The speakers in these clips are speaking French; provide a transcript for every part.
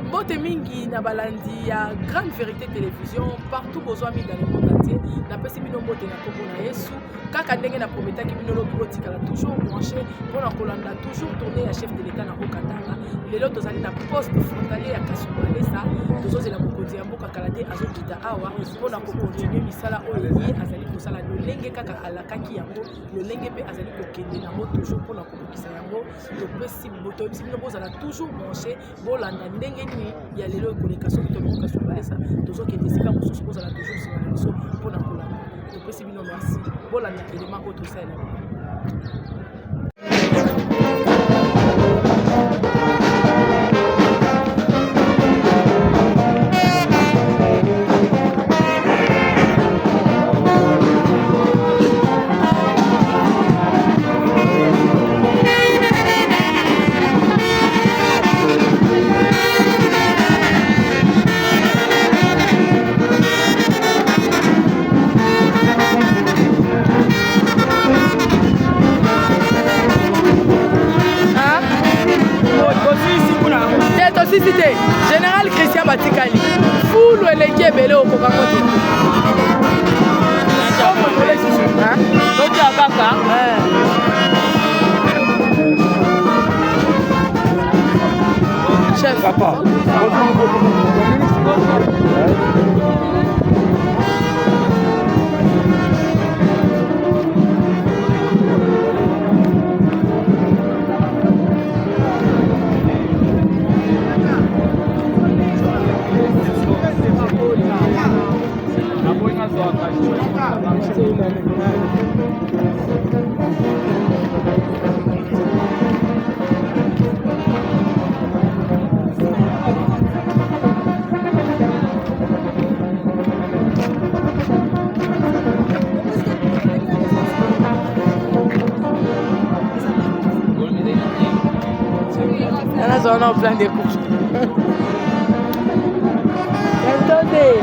Mbote mingi na balandi ya Grande Vérité Télévision partout besoin mi dans le monde entier. Na pesi bino mbote na kombo na Yesu. Kaka ndenge na prometaki bino lobi botikala toujours branché pour na kolanda toujours tourner ya chef de l'État na Okatanga. Lelo tozali na poste frontalier ya Kasumbalesa. Tozozela mokonzi ya mboka kalade azokita awa pour na continuer misala oyo ye azali kosala lolenge kaka alakaki yango lolenge pe azali kokende nango toujours pour na kokisa yango. Topesi boto bino bozala toujours branché bolanda ndenge ni ya lelo koleka soki tokoka Kasumbalesa tozokende esika mosusu bozala toujours nsima na biso pour na kolanda. Topesi bino merci bolanda élément oyo tosala. Cité Général Christian Batikali full eleki ebele okoka kote chef papa on a plein de couches. Attendez.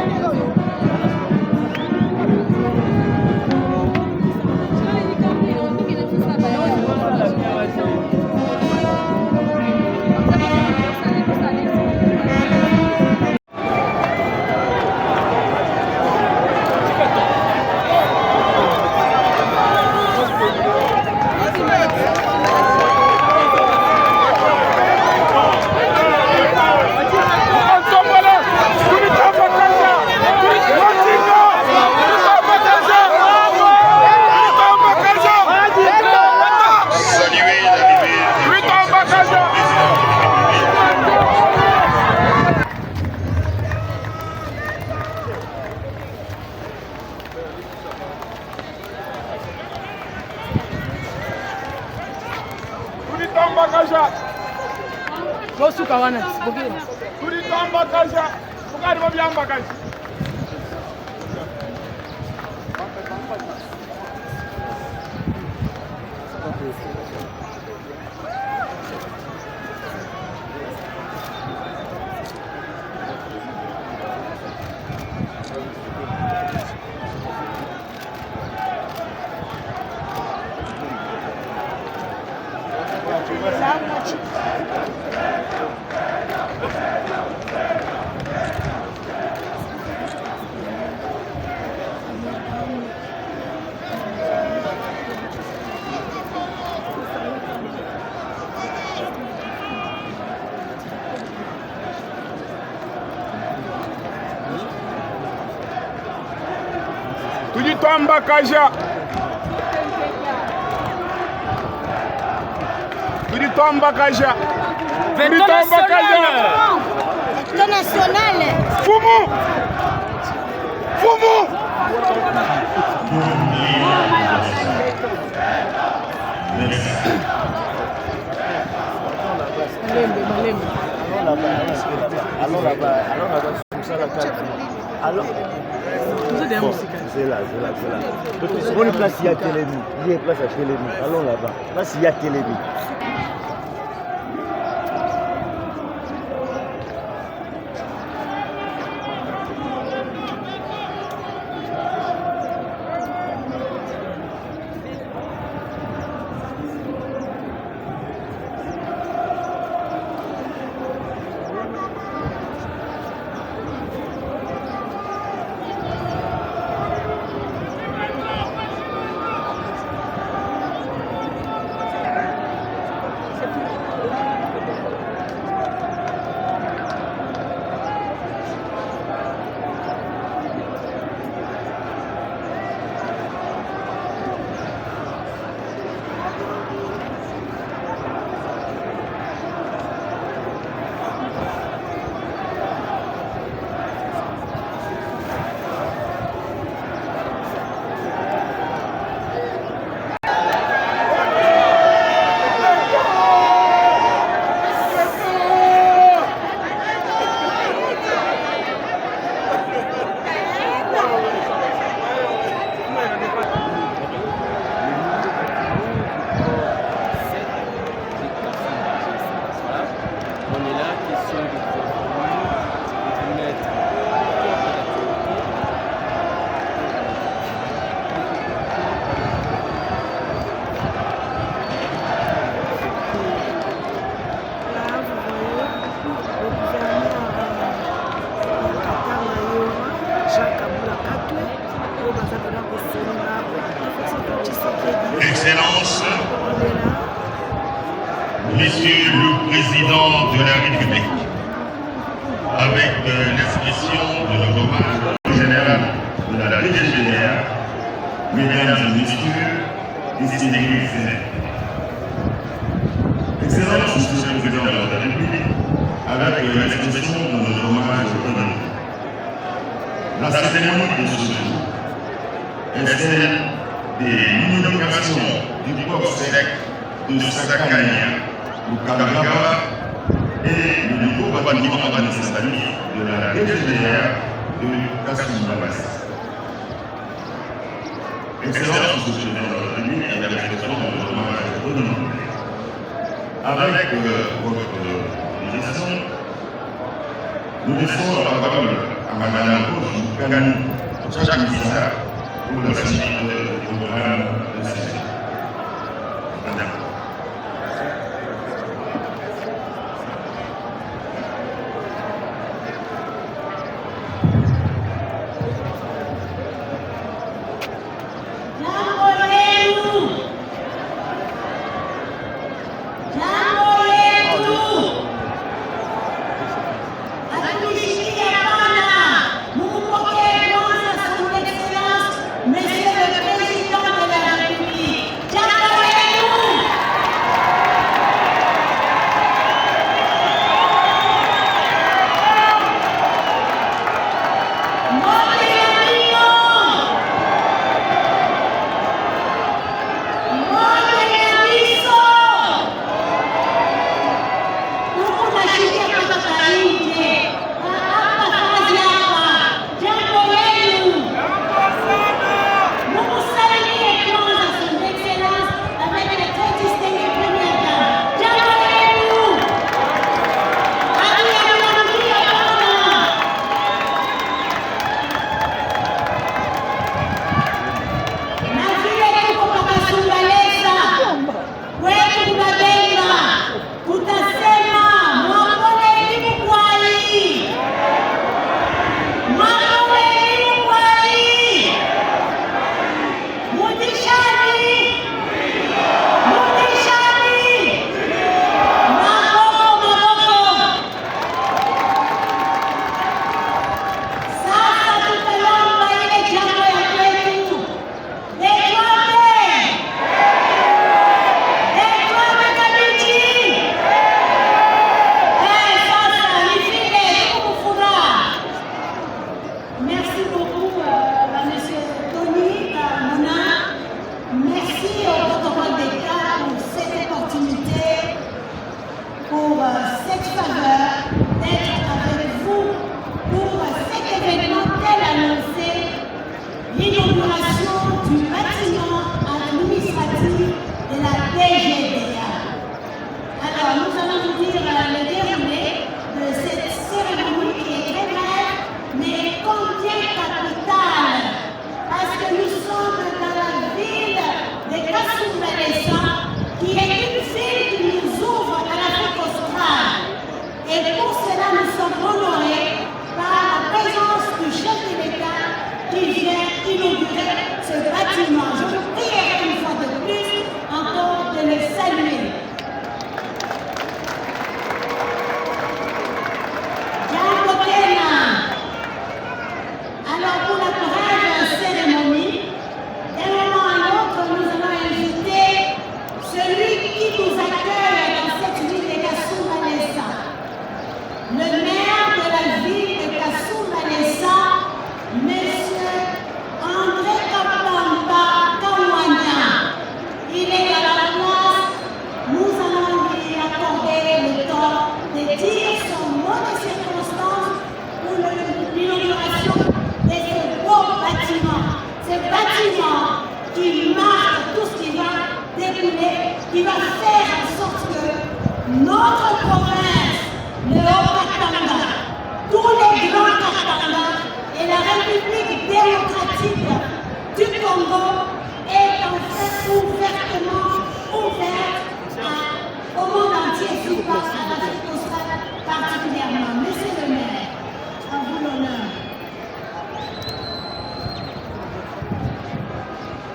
Kawana sibukira turi tambakaja bukari bo byambakaje Tujitamba kaja. Tujitamba kaja. Tujitamba kaja. International. Fumu. Fumu. Allons là-bas. C'est là. On est place, il y a Télémi. Il y a place à Télémi. Allons là-bas. Place, il y a Télémi. public, avec l'expression de notre hommage général de la DGDR, mesdames et messieurs, distingués Excellence, Monsieur le Président de la République, avec l'expression de notre hommage honorable. La cérémonie de ce jour est celle des l'inauguration du port sec de Sakania, au Kanagaba, et le nouveau bâtiment administratif de la DGDR de Kassoumabas. Excellence, Monsieur le Président de la République, avec l'expression de notre hommage honorable. Avec votre direction, nous laissons la parole à Madame Kanou Chakmissa pour la suite du programme de ce jour. Madame.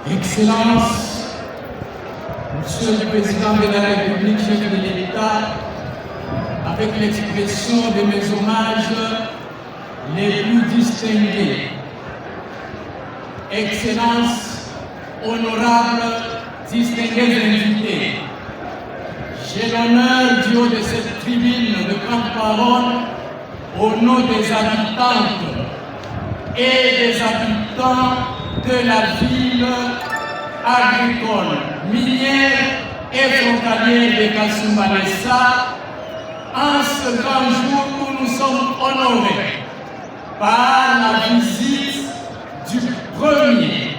Excellence, Monsieur le Président de la République, chef de l'État, avec l'expression de mes hommages les plus distingués. Excellences, honorables, distingués invités, j'ai l'honneur du haut de cette tribune de prendre parole au nom des habitantes et des habitants de la ville agricole, minière et frontalière de Kasumbalesa, en ce grand jour où nous sommes honorés par la visite du premier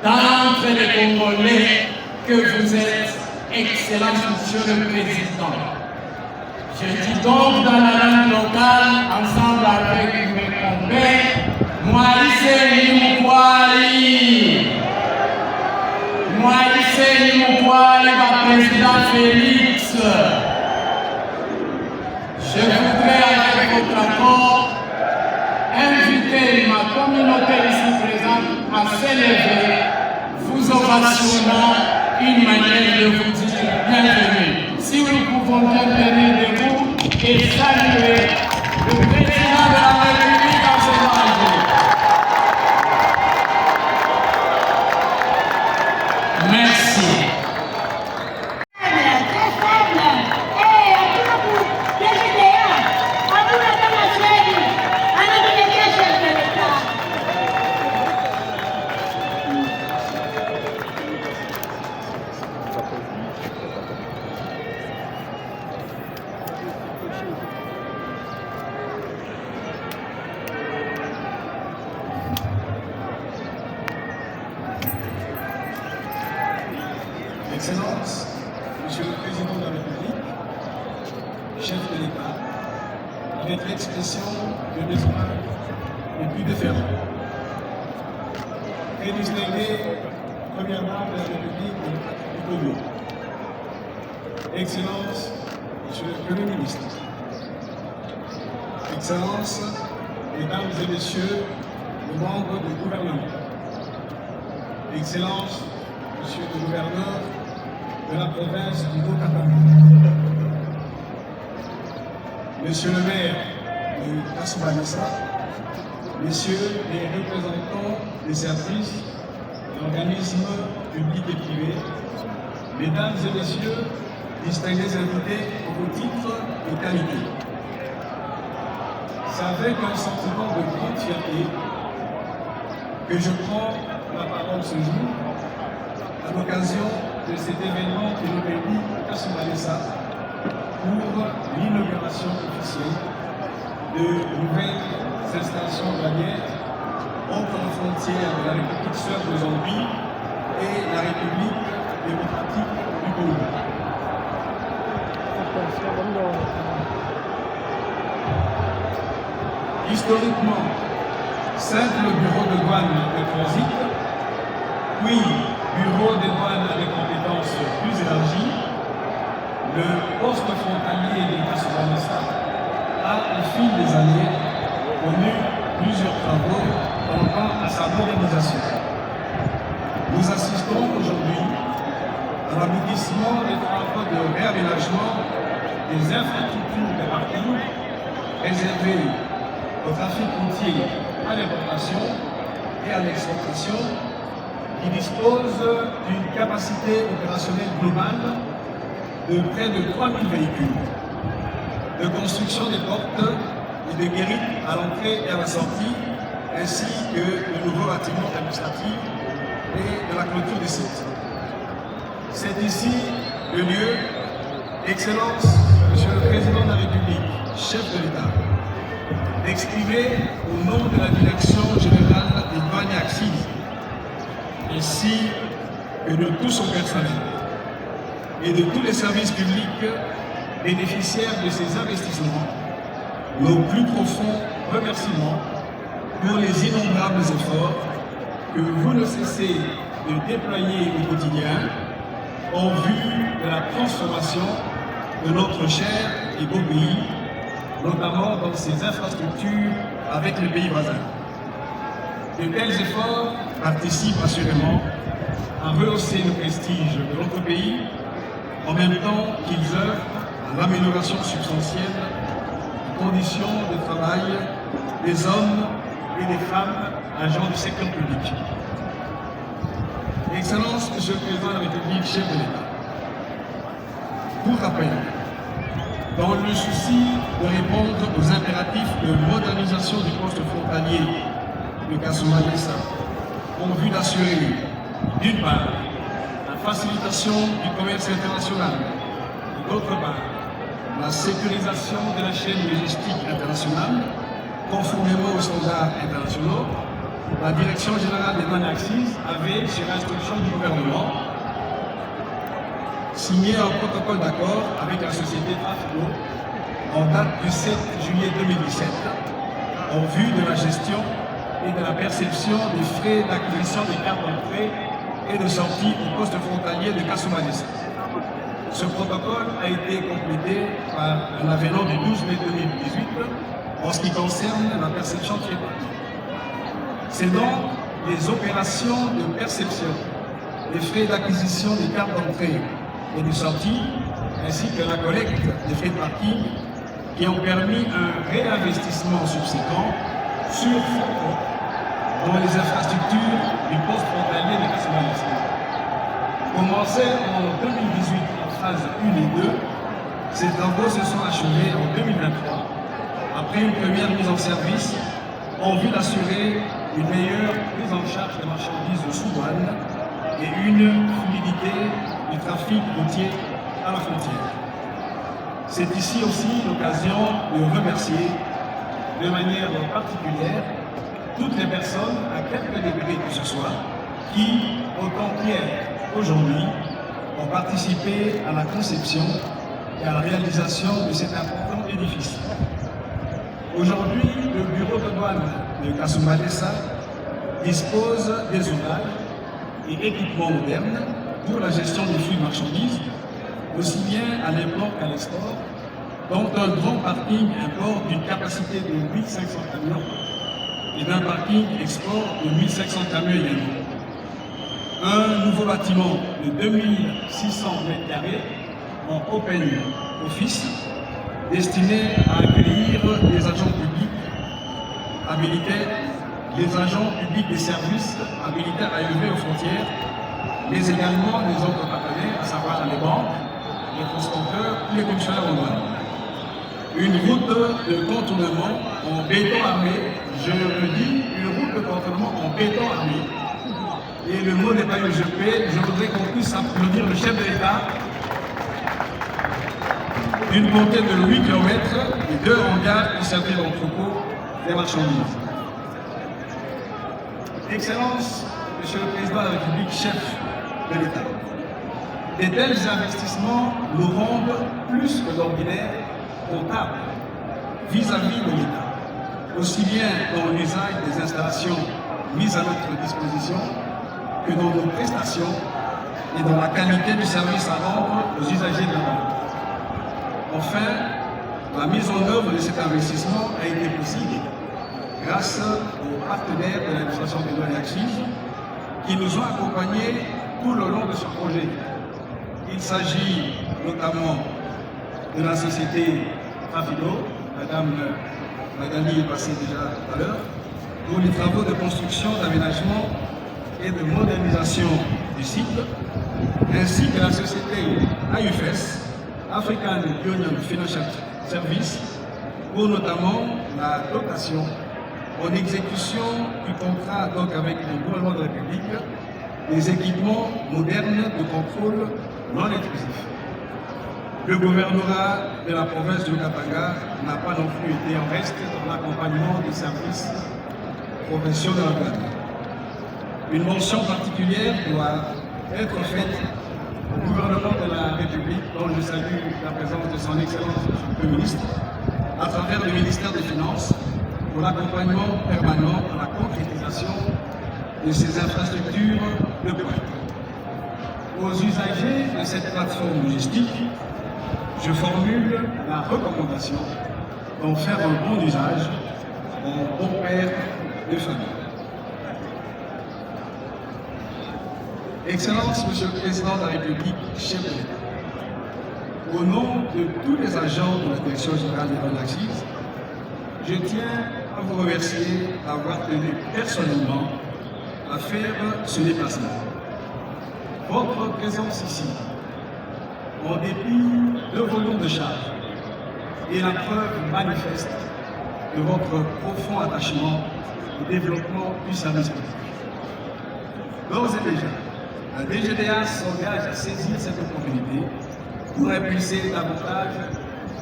d'entre les Congolais que vous êtes, Excellence Monsieur le Président. Je dis donc dans la langue locale, ensemble avec mes compères, Moïse Nimoukwali. Moïse Nimoukwali, ma président Félix. Je voudrais, avec votre accord, inviter ma communauté ici présente à s'élever, vous ovationnant une manière de vous dire bienvenue. Si nous pouvons bien tenir debout et saluer le président de la République en ce moment. Merci. Excellence, Monsieur le Président de la République, chef de l'État, avec l'expression de mes hommages les plus déférents. Très distingué, première dame de la République du Congo. Excellence, Monsieur le Premier ministre. Excellence, Mesdames et Messieurs, les membres du gouvernement. Excellence, Monsieur le gouverneur de la province du Haut-Katanga, Monsieur le maire de Kasumbalesa, Messieurs les représentants des services, d'organismes publics et privés, Mesdames et Messieurs, distingués invités au titre et qualité. C'est avec un sentiment de grande fierté que je prends la parole ce jour à l'occasion de cet événement qui nous réunit à Kasumbalesa pour l'inauguration officielle de nouvelles installations douanières entre la frontière de la République sœur de Zambie et la République démocratique du Congo. Historiquement, simple bureau de douane de transit, puis bureau des douanes à des compétences plus élargies, le poste frontalier de Kasumbalesa a, au fil des années, connu plusieurs travaux tendant à sa modernisation. Nous assistons aujourd'hui à l'aboutissement des travaux de réaménagement des infrastructures des parkings réservées au trafic routier à l'importation et à l'exportation, qui dispose d'une capacité opérationnelle globale de près de 3000 véhicules, de construction des portes et de guérites à l'entrée et à la sortie, ainsi que de nouveaux bâtiments administratifs et de la clôture des sites. C'est ici le lieu, Excellence, Monsieur le Président de la République, chef de l'État, d'exprimer au nom de la Direction générale des douanes et accises, ainsi que de tout son personnel et de tous les services publics bénéficiaires de ces investissements, nos plus profonds remerciements pour les innombrables efforts que vous ne cessez de déployer au quotidien en vue de la transformation de notre cher et beau pays, notamment dans ses infrastructures avec les pays voisins. De tels efforts participent assurément à rehausser le prestige de notre pays, en même temps qu'ils œuvrent à l'amélioration substantielle conditions de travail des hommes et des femmes agents du secteur public. Excellence, Monsieur le Président de la République, chef de l'État. Pour rappel, dans le souci de répondre aux impératifs de modernisation du poste frontalier de Kasumbalesa, en vue d'assurer, d'une part, la facilitation du commerce international, et d'autre part, la sécurisation de la chaîne logistique internationale, conformément aux standards internationaux, la Direction générale des douanes et accises avait, sur instruction du gouvernement, signé un protocole d'accord avec la société Trafico en date du 7 juillet 2017 en vue de la gestion et de la perception des frais d'acquisition des cartes d'entrée et de sortie au poste frontalier de Kasumbalesa. Ce protocole a été complété par un avenant du 12 mai 2018 en ce qui concerne la perception de fréquence. C'est donc les opérations de perception des frais d'acquisition des cartes d'entrée et de sortie, ainsi que la collecte des frais de parking qui ont permis un réinvestissement subséquent sur fonds propres dans les infrastructures du poste frontalier de Kasumbalesa. Commencés en 2018 en phase 1 et 2, ces travaux se sont achevés en 2023 après une première mise en service en vue d'assurer une meilleure prise en charge des marchandises sous douane et une fluidité du trafic routier à la frontière. C'est ici aussi l'occasion de remercier de manière particulière toutes les personnes, à quelque degré que ce soit, qui, autant qu'hier, aujourd'hui, ont participé à la conception et à la réalisation de cet important édifice. Aujourd'hui, le bureau de douane de Kasumbalesa dispose des ouvrages et équipements modernes pour la gestion des flux de marchandises, aussi bien à l'import qu'à l'export, dont un grand parking import d'une capacité de 1500 camions et d'un parking export de 1500 camions également. Un nouveau bâtiment de 2600 m² en open office, destiné à accueillir les agents publics habilités, les agents publics des services habilités à élever aux frontières, mais également les autres partenaires, à savoir les banques, les transporteurs, les commissionnaires en douane. Une route de contournement en béton armé, je le dis, une route de contournement en béton armé. Et le mot n'est pas usurpé, je voudrais qu'on puisse applaudir le chef de l'État d'une montée de 8 km et 2 hangars qui servaient d'entrepôt des marchandises. Excellence, Monsieur le Président de la République, chef de l'État. De tels investissements nous rendent plus que d'ordinaire comptables vis-à-vis de l'État, aussi bien dans l'usage des installations mises à notre disposition que dans nos prestations et dans la qualité du service à rendre aux usagers de la banque. Enfin, la mise en œuvre de cet investissement a été possible grâce aux partenaires de l'administration des douanes et accises qui nous ont accompagnés tout le long de ce projet. Il s'agit notamment de la société Trafico, Madame Magali est passée déjà tout à l'heure, pour les travaux de construction, d'aménagement et de modernisation du site, ainsi que la société AUFES, African Union Financial Service, pour notamment la dotation en exécution du contrat donc avec le gouvernement de la République des équipements modernes de contrôle non intrusif. Le gouvernorat de la province de Katanga n'a pas non plus été en reste dans l'accompagnement des services provinciaux de la douane. Une mention particulière doit être faite au gouvernement de la République, dont je salue la présence de son Excellence le Premier ministre, à travers le ministère des Finances, pour l'accompagnement permanent à la concrétisation de ces infrastructures de pointe. Aux usagers de cette plateforme logistique, je formule la recommandation d'en faire un bon usage en bon père de famille. Excellence, Monsieur le Président de la République, chef de l'État, au nom de tous les agents de la Direction générale des douanes et accises, je tiens à vous remercier d'avoir tenu personnellement à faire ce déplacement. Votre présence ici, en dépit de vos lourdes charges, est la preuve manifeste de votre profond attachement au développement du service public. D'ores et déjà, la DGDA s'engage à saisir cette opportunité pour impulser davantage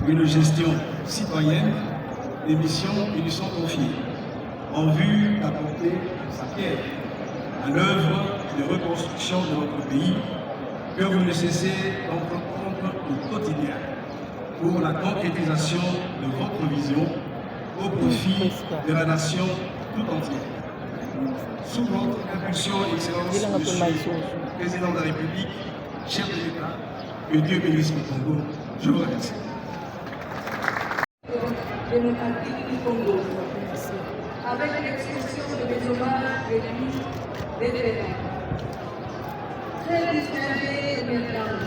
une gestion citoyenne des missions qui lui sont confiées, en vue d'apporter sa pierre à l'œuvre de reconstruction de notre pays que vous ne cessez d'entreprendre au quotidien pour la concrétisation de votre vision au profit de la nation tout entière. Sous votre impulsion, Excellence, Monsieur le Président de la République, chef de l'État, que Dieu bénisse le Congo. Je vous remercie. Démocratique du Congo, avec l'expression de mes hommages et des vétérans. Très distingués et mesdames,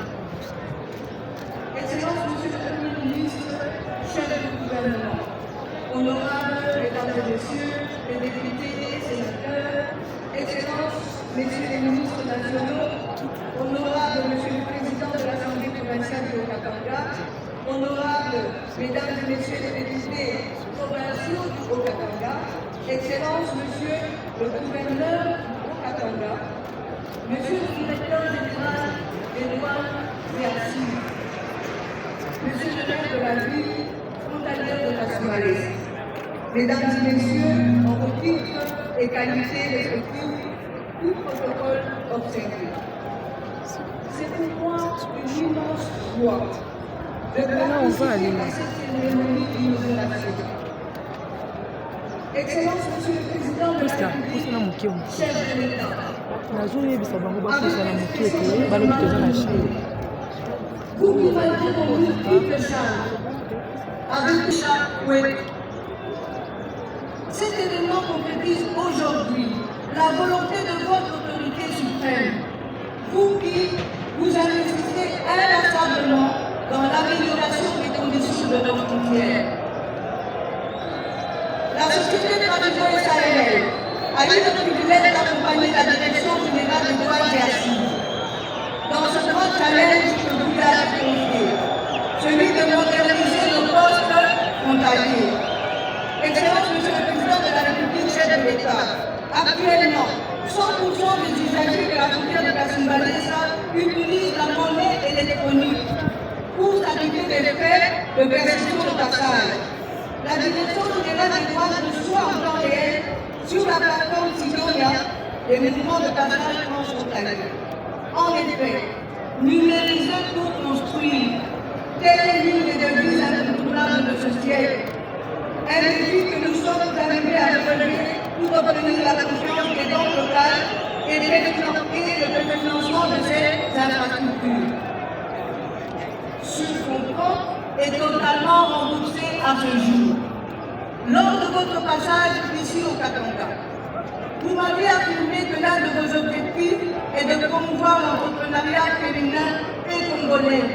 Excellence, Monsieur le Premier ministre, chef du gouvernement, honorables Mesdames et Messieurs les députés et sénateurs, Excellences, Messieurs les ministres nationaux, honorables Monsieur le Président de l'Assemblée provinciale du Haut-Katanga, honorables Mesdames et Messieurs les députés provinciaux du Haut-Katanga, Excellences, Monsieur le gouverneur du Haut-Katanga, Monsieur le directeur général des douanes et archives, Monsieur le maire de la ville frontalière de la Somalie, Mesdames et Messieurs, en vos titres et qualités respectives, tout protocole observé. C'est pour moi une immense joie de participer à cette cérémonie d'inauguration. Excellence, Monsieur le Président de la République, chef de l'État, vous qui m'avez conduit toute charge, avec chaque ouest. Cet événement concrétise aujourd'hui la volonté de votre autorité suprême, vous qui vous investissez inlassablement dans l'amélioration des conditions de nos frontières. La société traditionnelle a eu le privilège d'accompagner la direction générale des douanes et archives dans ce grand challenge que vous lui avez confié, celui de moderniser nos postes frontaliers. Excellence, Monsieur le Président de la République, chef de l'État, actuellement, 100% des usagers de la frontière de Kasumbalesa utilisent la monnaie électronique pour s'acquitter des frais de perception de passage. La Direction générale des douanes reçoit en temps réel sur la plateforme Sidonia les mouvements de passage transfrontalier. En effet, numériser pour construire, telle est l'une des devises incontournables de ce siècle. Un défi que nous sommes arrivés à relever pour obtenir la confiance des banques locales et le financement de ces infrastructures. Ce fonds propre est totalement remboursé à ce jour. Lors de votre passage ici au Katanga, vous m'avez affirmé que l'un de vos objectifs est de promouvoir l'entrepreneuriat féminin et congolais.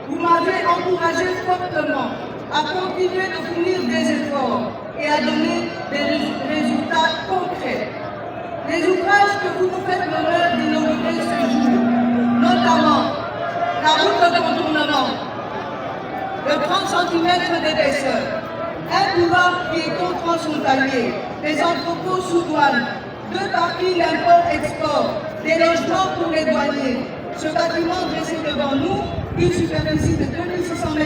Vous m'avez encouragé fortement à continuer de fournir des efforts et à donner des résultats concrets. Les ouvrages que vous nous faites l'honneur d'inaugurer ce jour, notamment la route de contournement, de 30 cm d'épaisseur, un boulevard piéton transfrontalier, des entrepôts sous douane, 2 parkings import-export, des logements pour les douaniers. Ce bâtiment dressé devant nous, une superficie de 2600 m²,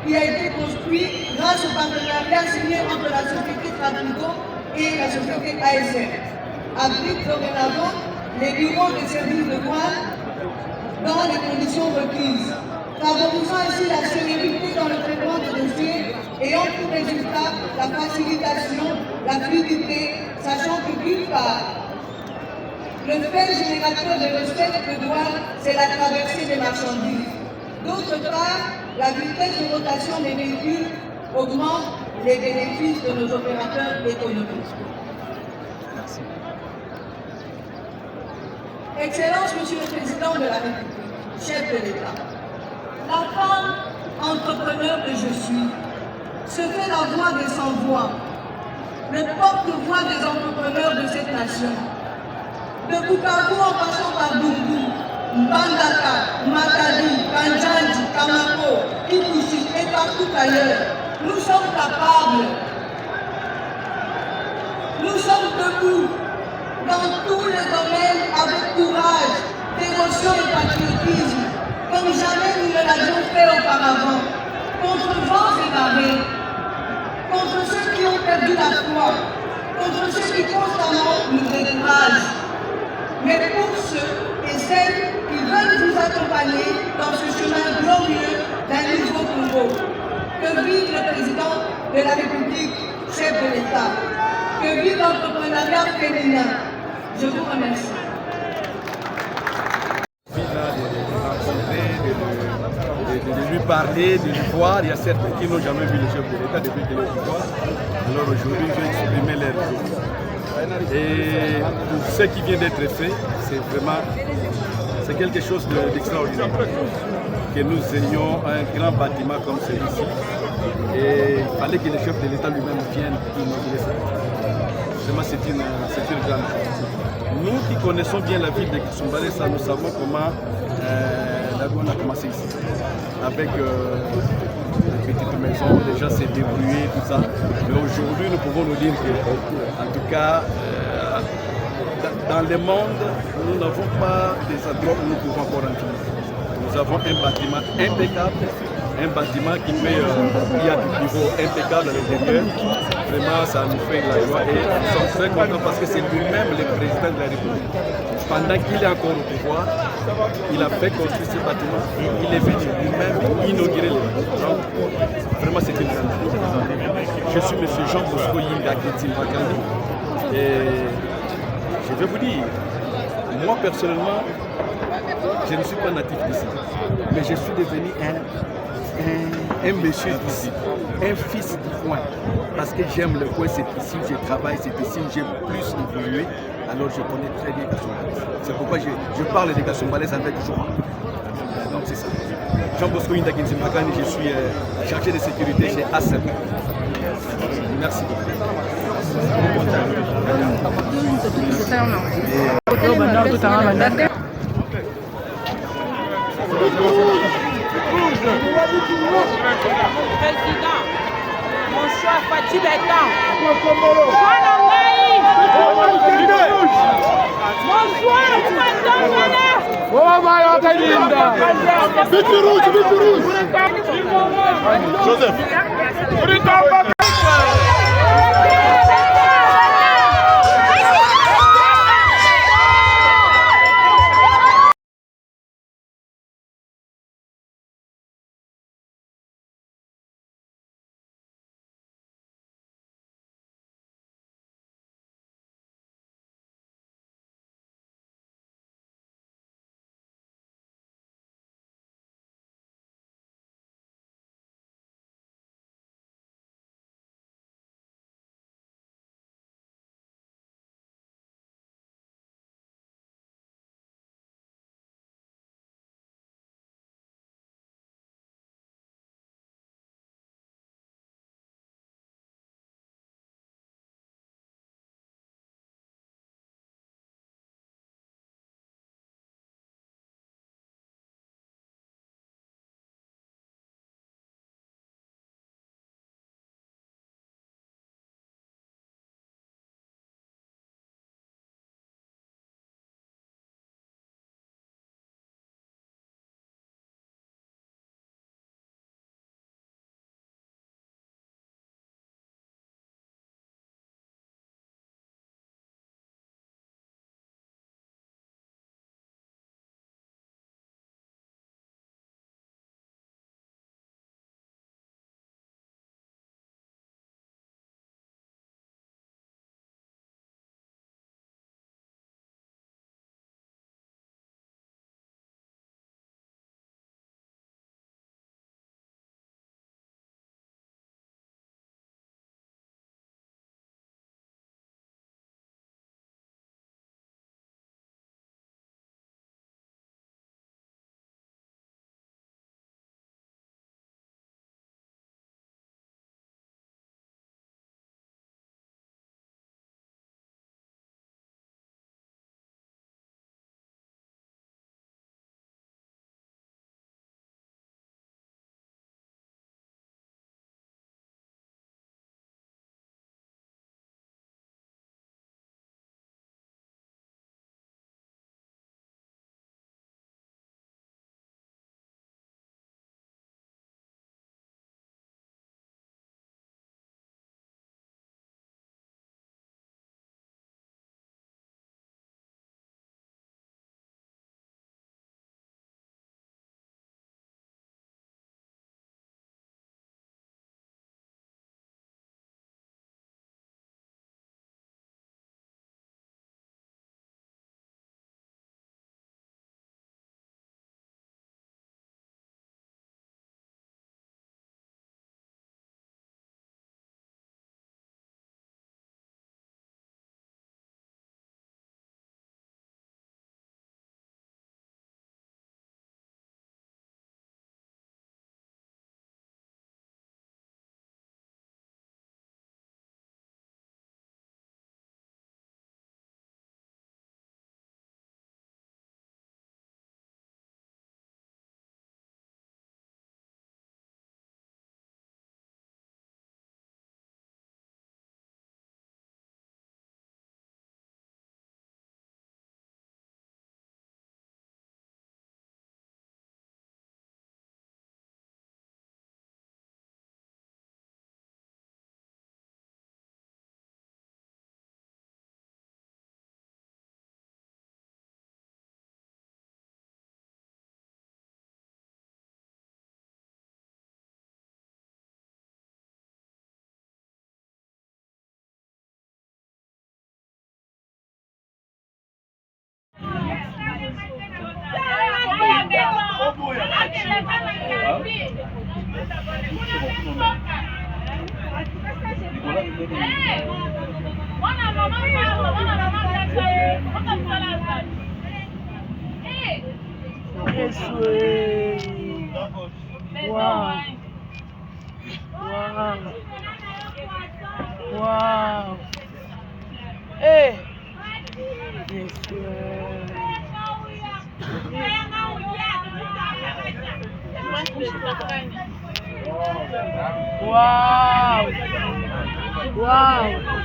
qui a été construit grâce au partenariat signé entre la société Trafico et la société ASR, abrite dorénavant les bureaux de services de douane dans les conditions requises, favorisant ainsi la célérité dans le traitement des dossiers et ont pour résultat la facilitation, la fluidité, sachant que d'une part, le fait générateur de recettes de douane, c'est la traversée des marchandises. D'autre part, la vitesse de rotation des véhicules augmente les bénéfices de nos opérateurs économiques. Merci. Excellence, Monsieur le Président de la République, chef de l'État, la femme entrepreneur que je suis, se fait la voix des sans-voix, le porte-voix des entrepreneurs de cette nation. De Bukavu en passant par Bungu, Mbandaka, Matadi, Kanjandi, Kamako, Kikuchi et partout ailleurs, nous sommes capables. Nous sommes debout dans tous les domaines avec courage, dévotion et patriotisme, comme jamais nous ne l'avions fait auparavant, contre vents et marées, contre ceux qui ont perdu la foi, contre ceux qui constamment nous découragent, mais pour ceux et celles qui veulent vous accompagner dans ce chemin glorieux d'un nouveau Congo. Que vive le président de la République, chef de l'État. Que vive l'entrepreneuriat féminin. Je vous remercie. De lui parler, de lui voir. Il y a certains qui n'ont jamais vu le chef de l'État depuis qu'il est au pouvoir. Alors aujourd'hui, je vais exprimer leur joie. Et pour ce qui vient d'être fait, c'est quelque chose d'extraordinaire. Que nous ayons un grand bâtiment comme celui-ci. Et il fallait que le chef de l'État lui-même vienne inaugurer ça. Vraiment, c'est une grande chose. Nous qui connaissons bien la ville de Kisumbalesa, nous savons comment la ville a commencé ici. Avec une petite maison, les gens s'est débrouillés, tout ça. Mais aujourd'hui, nous pouvons nous dire que, en tout cas, dans le monde, nous n'avons pas des endroits où nous pouvons encore entrer. Nous avons un bâtiment impeccable, un bâtiment qui fait, il y a du niveau impeccable à l'intérieur. Vraiment, ça nous fait de la joie et nous sommes très contents parce que c'est lui-même le président de la République. Pendant qu'il est encore au pouvoir, il a fait construire ce bâtiment. Il est venu lui-même inaugurer le bâtiment. Vraiment, c'est une grande chose. Je suis M. Jean Bosco Yinga Ketim-Bakandi et je vais vous dire, moi personnellement, je ne suis pas natif d'ici, mais je suis devenu un monsieur d'ici, un fils du coin, parce que j'aime le coin, c'est ici où je travaille, c'est ici où j'ai plus évolué, alors je connais très bien Kasumbalesa. C'est pourquoi je parle de Kasumbalesa avec joie. Donc c'est ça. Jean Bosco Yinga Ketim-Bakandi, je suis chargé de sécurité chez ASEM. Merci beaucoup. Président, mon choix Fatih Bétan. Choix Langaï. Mon choix Joseph. Wow. Hey. Yes, wow. Wow.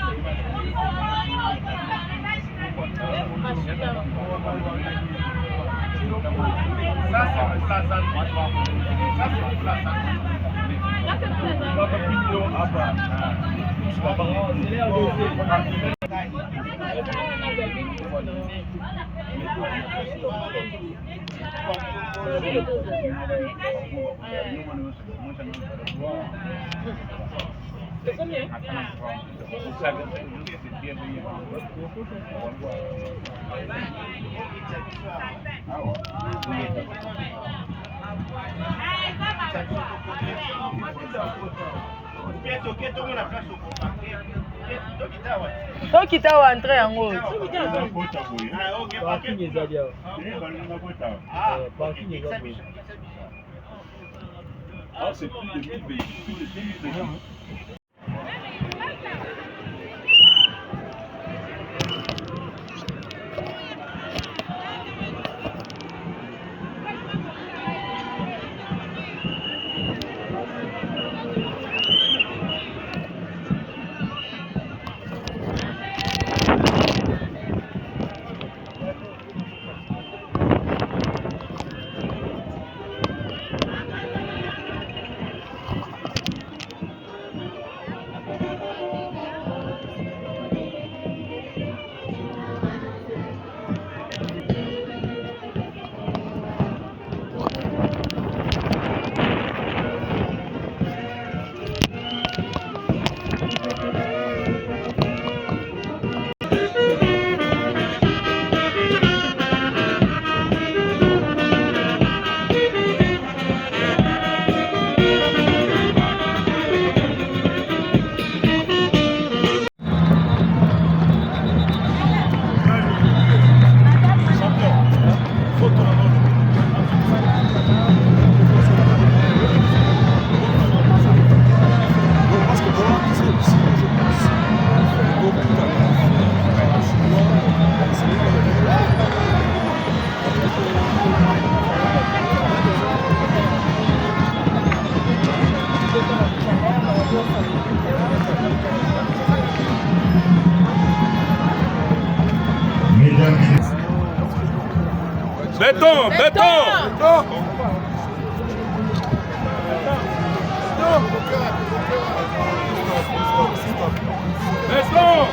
Donc il t'a entré en haut. Ah, c'est plus de 1000 véhicules. Béton, béton. Béton.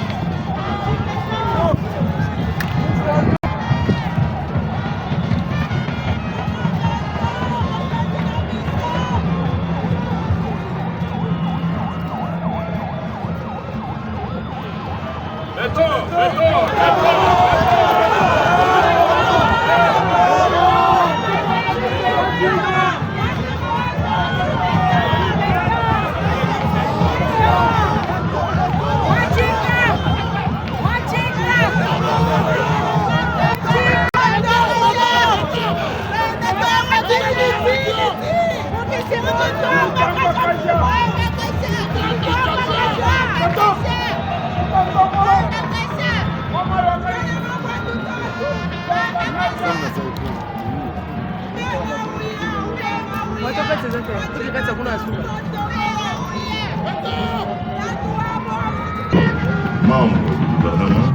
Membre du gouvernement,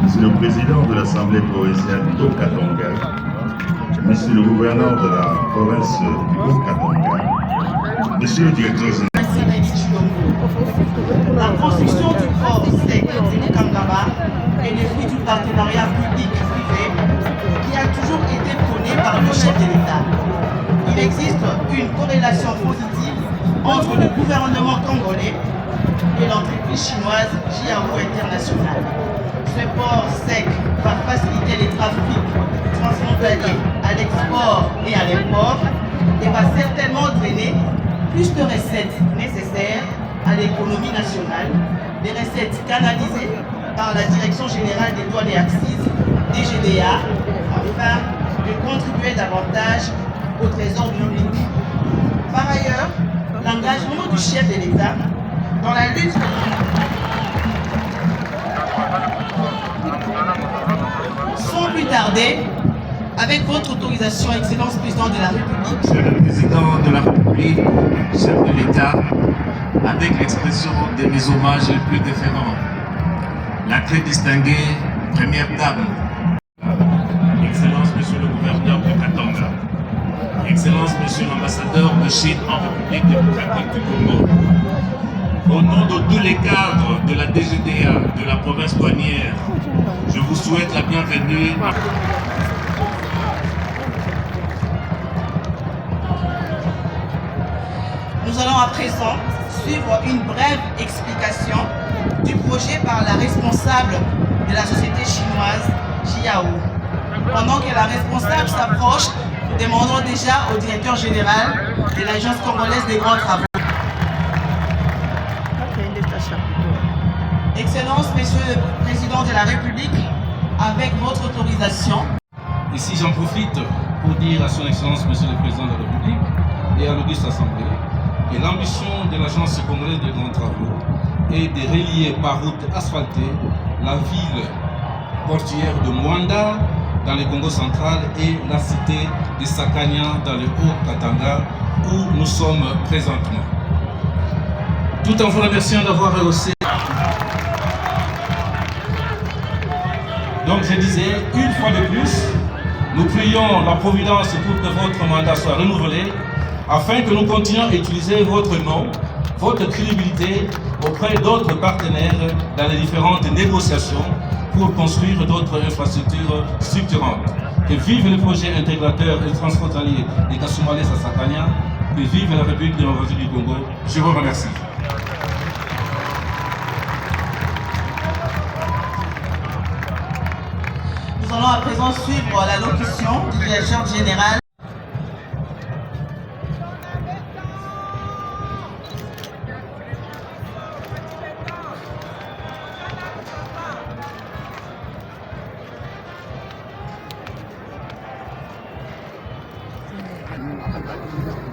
Monsieur le Président de l'Assemblée provinciale d'Haut-Katanga, Monsieur le gouverneur de la province du Haut-Katanga, Monsieur le directeur général. La construction du port sec de Kangaba est le fruit du partenariat public-privé qui a toujours été prôné par le chef de l'État. Il existe une corrélation positive entre le gouvernement congolais et l'entreprise chinoise Jiao International. Ce port sec va faciliter les trafics transfrontaliers à l'export et à l'import et va certainement drainer plus de recettes nécessaires à l'économie nationale, des recettes canalisées par la Direction générale des douanes et accises, DGDA, afin de contribuer davantage au trésor public. Par ailleurs, l'engagement du chef de l'État dans la lutte sans plus tarder, avec votre autorisation, Excellence Président de la République. Monsieur le Président de la République, chef de l'État, avec l'expression de mes hommages les plus déférents, la très distinguée Première Dame, Excellence Monsieur le Gouverneur de Katanga, Excellence Monsieur l'Ambassadeur de Chine en République démocratique du Congo, au nom de tous les cadres de la DGDA, de la province douanière, je vous souhaite la bienvenue. Nous allons à présent suivre une brève explication du projet par la responsable de la société chinoise, Jiao. Pendant que la responsable s'approche, nous demandons déjà au directeur général de l'Agence congolaise des grands travaux. Excellence, Monsieur le Président de la République, avec votre autorisation. Ici, j'en profite pour dire à son Excellence, Monsieur le Président de la République et à l'Auguste Assemblée, que l'ambition de l'Agence congolaise des grands travaux est de relier par route asphaltée la ville portuaire de Mwanda dans le Congo central et la cité de Sakania dans le Haut-Katanga où nous sommes présentement. Tout en vous remerciant d'avoir rehaussé. Donc je disais, une fois de plus, nous prions la Providence pour que votre mandat soit renouvelé, afin que nous continuions à utiliser votre nom, votre crédibilité auprès d'autres partenaires dans les différentes négociations pour construire d'autres infrastructures structurantes. Que vive le projet intégrateur et transfrontalier de Kasumbalesa à Sakania, que vive la République démocratique du Congo. Je vous remercie. Nous allons à présent suivre la locution du directeur général.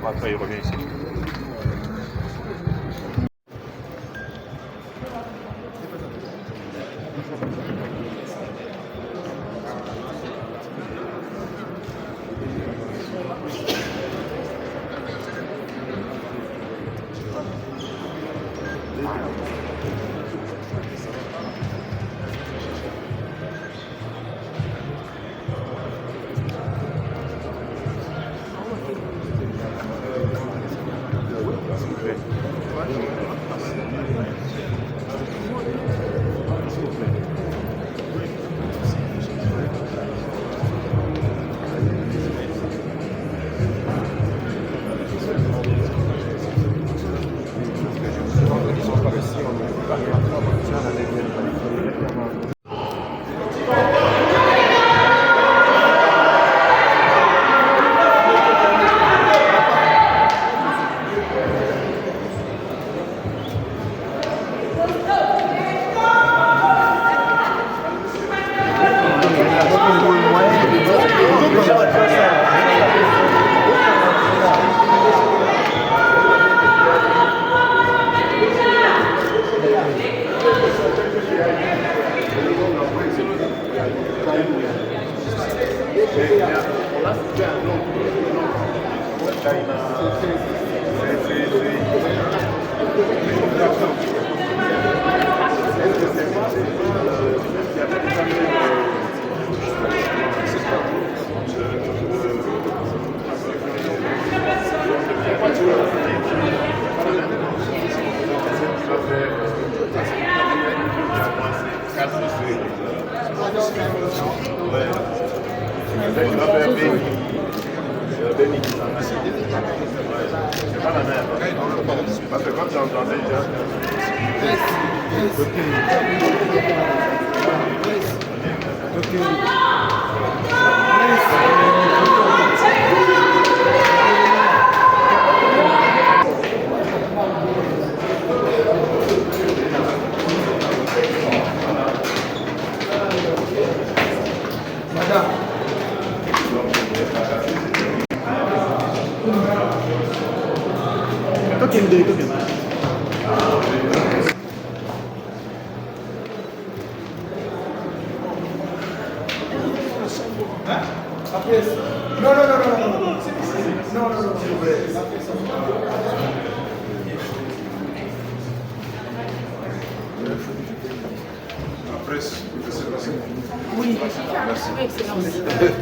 Après, il revient ici. Parce que quand tu entendais déjà... Ok. Non, non, non, non, non, non, non, non, non, s'il vous plaît. La presse, Oui, merci. Excellence. S'il vous plaît.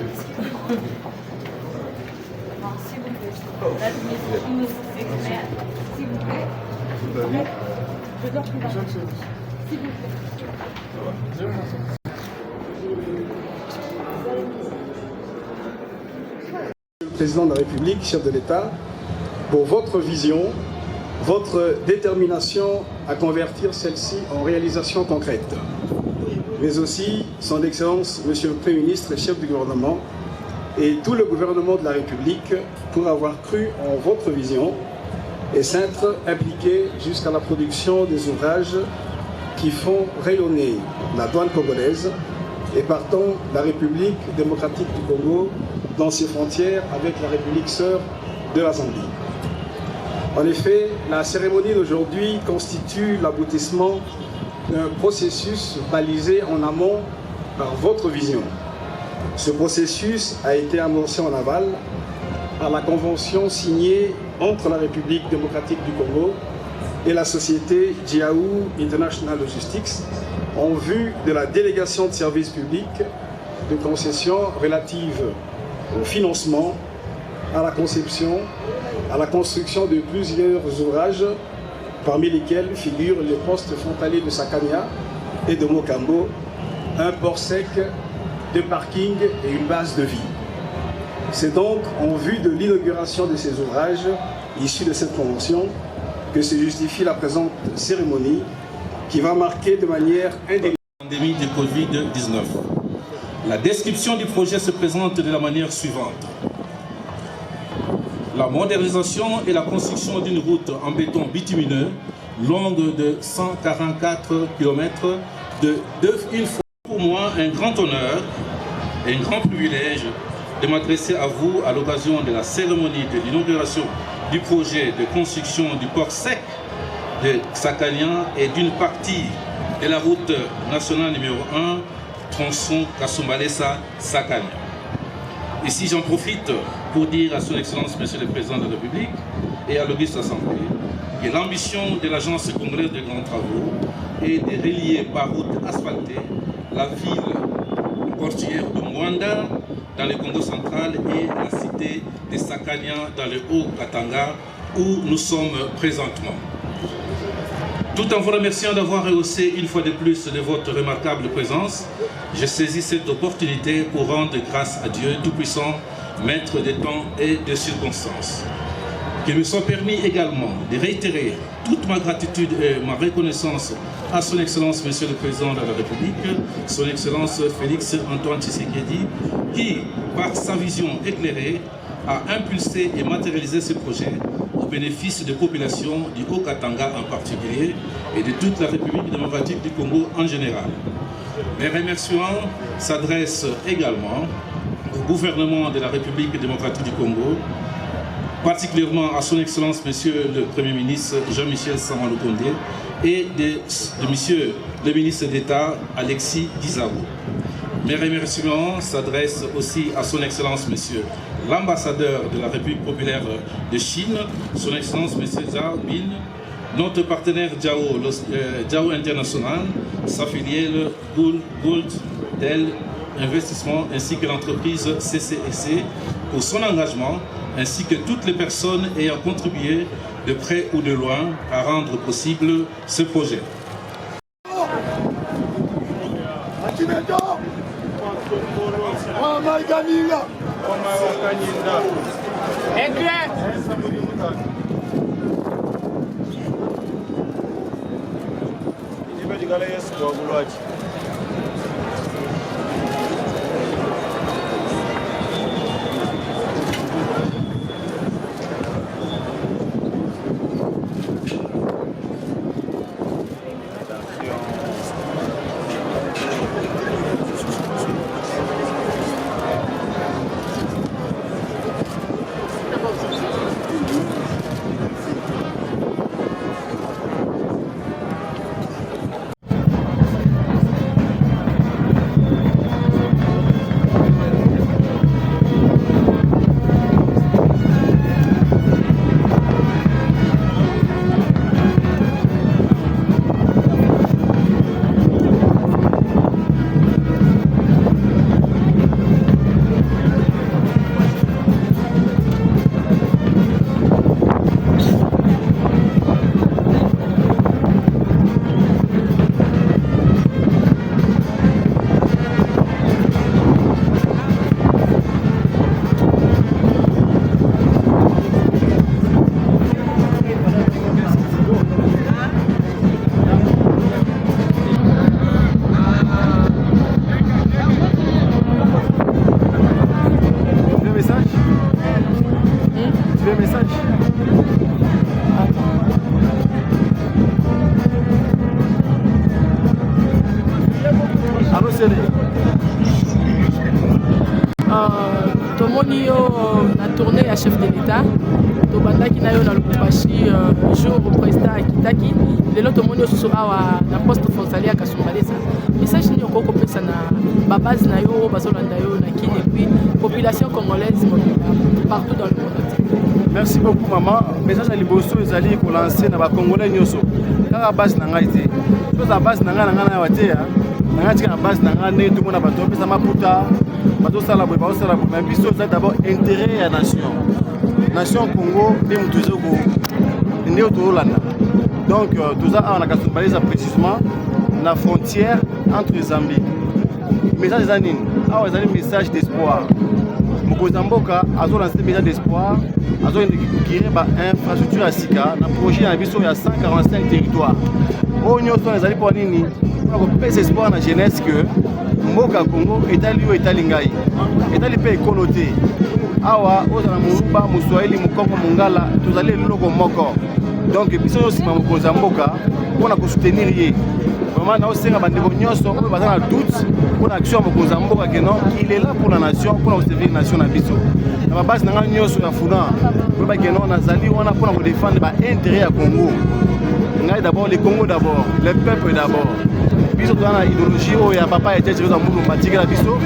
L'administration s'expert. S'il vous plaît. Je dois plus s'il vous plaît. Président de la République, chef de l'État, pour votre vision, votre détermination à convertir celle-ci en réalisation concrète. Mais aussi, son Excellence, Monsieur le Premier ministre et chef du gouvernement, et tout le gouvernement de la République pour avoir cru en votre vision et s'être impliqué jusqu'à la production des ouvrages qui font rayonner la douane congolaise et partant la République démocratique du Congo dans ses frontières avec la République sœur de la Zambie. En effet, la cérémonie d'aujourd'hui constitue l'aboutissement d'un processus balisé en amont par votre vision. Ce processus a été amorcé en aval par la convention signée entre la République démocratique du Congo et la société Jiaou International Logistics en vue de la délégation de services publics de concessions relatives au financement, à la conception, à la construction de plusieurs ouvrages, parmi lesquels figurent les postes frontaliers de Sakania et de Mokambo, un port sec, des parkings et une base de vie. C'est donc en vue de l'inauguration de ces ouvrages issus de cette convention que se justifie la présente cérémonie qui va marquer de manière indélébile la pandémie de Covid-19. La description du projet se présente de la manière suivante. La modernisation et la construction d'une route en béton bitumineux longue de 144 km il faut pour moi un grand honneur et un grand privilège de m'adresser à vous à l'occasion de la cérémonie de l'inauguration du projet de construction du port sec de Sakania et d'une partie de la route nationale numéro 1, tronçon Kasumbalesa-Sakania. Ici, j'en profite pour dire à son Excellence, Monsieur le Président de la République et à l'Auguste Assemblée que l'ambition de l'Agence congolaise de grands travaux est de relier par route asphaltée la ville portuaire de Mwanda dans le Congo central et la cité de Sakania dans le Haut-Katanga où nous sommes présentement. Tout en vous remerciant d'avoir rehaussé une fois de plus de votre remarquable présence, je saisis cette opportunité pour rendre grâce à Dieu Tout-Puissant, Maître des temps et des circonstances. Qu'il me soit permis également de réitérer toute ma gratitude et ma reconnaissance à son Excellence, Monsieur le Président de la République, son Excellence Félix Antoine Tshisekedi, qui, par sa vision éclairée, a impulsé et matérialisé ce projet au bénéfice des populations du Haut-Katanga en particulier et de toute la République démocratique du Congo en général. Mes remerciements s'adressent également au gouvernement de la République démocratique du Congo, particulièrement à son Excellence Monsieur le Premier ministre Jean-Michel Sama-Lukonde et de Monsieur le ministre d'État Alexis Guizabou. Mes remerciements s'adressent aussi à son Excellence Monsieur l'ambassadeur de la République populaire de Chine, son Excellence Monsieur Zhao Bin, notre partenaire Jiaou International, sa filiale Gold Del Investissement ainsi que l'entreprise CCEC pour son engagement ainsi que toutes les personnes ayant contribué de près ou de loin à rendre possible ce projet. tomoni yo na tournée ya chef de l'État tobandaki na yo na Lubumbashi jour président akitaki lelo tomoni yo susu awa na poste frontalier ya Kasumbalesa message nini okoko kopesa na babase na yo bazolanda yo na kini et puis population congolaise partout dans le monde. Merci beaucoup maman. Message à liboso ezali ko lancer na ba congolais nyoso kaka base na ngai te chose à base na ngai na wate ya na ngai tika na base na ngai ne tout mona bato pesa maputa bato sala boy bato sala boy mais biso c'est d'abord intérêt à nation Congo et mutuzoko ndio tolanda donc tout ça on a Kasumbalesa précisément la frontière entre Zambie message zanine awa ezali message d'espoir Mokozamboka azo lancé message d'espoir azo inaugurer ba infrastructure à Sika na projet na biso ya 145 territoires o nyonso ezali pour nini pour ko pesa espoir na jeunesse que mboka Congo etali yo etali ngai etali pe ekolote awa ozala muruba muswahili mukongo mungala tozali loko moko donc biso yo sima Mokozamboka pour ko soutenir ye vraiment na osenga bandeko nyonso oyo baza na doute pour l'action Mokozamboka que non il est là pour la nation pour servir la nation na biso na ba base na nga nyonso ya funa pour ba que non nazali wana pour ko défendre ba intérêt ya Congo ngai d'abord le Congo d'abord le peuple d'abord biso to na idéologie o ya papa ya tete za mundu matikela biso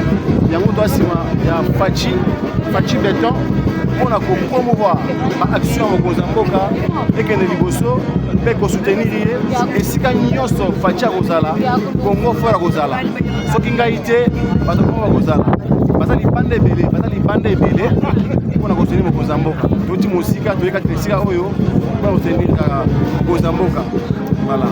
yango to asima ya fachi béton pour ko promouvoir ba action Mokozamboka et que ne liboso pe ko soutenir et sika nyonso fachi kozala Congo fora kozala soki ngai te bato ko kozala bazali bande ebele mpona kotenir Mokozamboka toti mosika toyeka esika oyo mpona kotenir Mokozamboka voilà.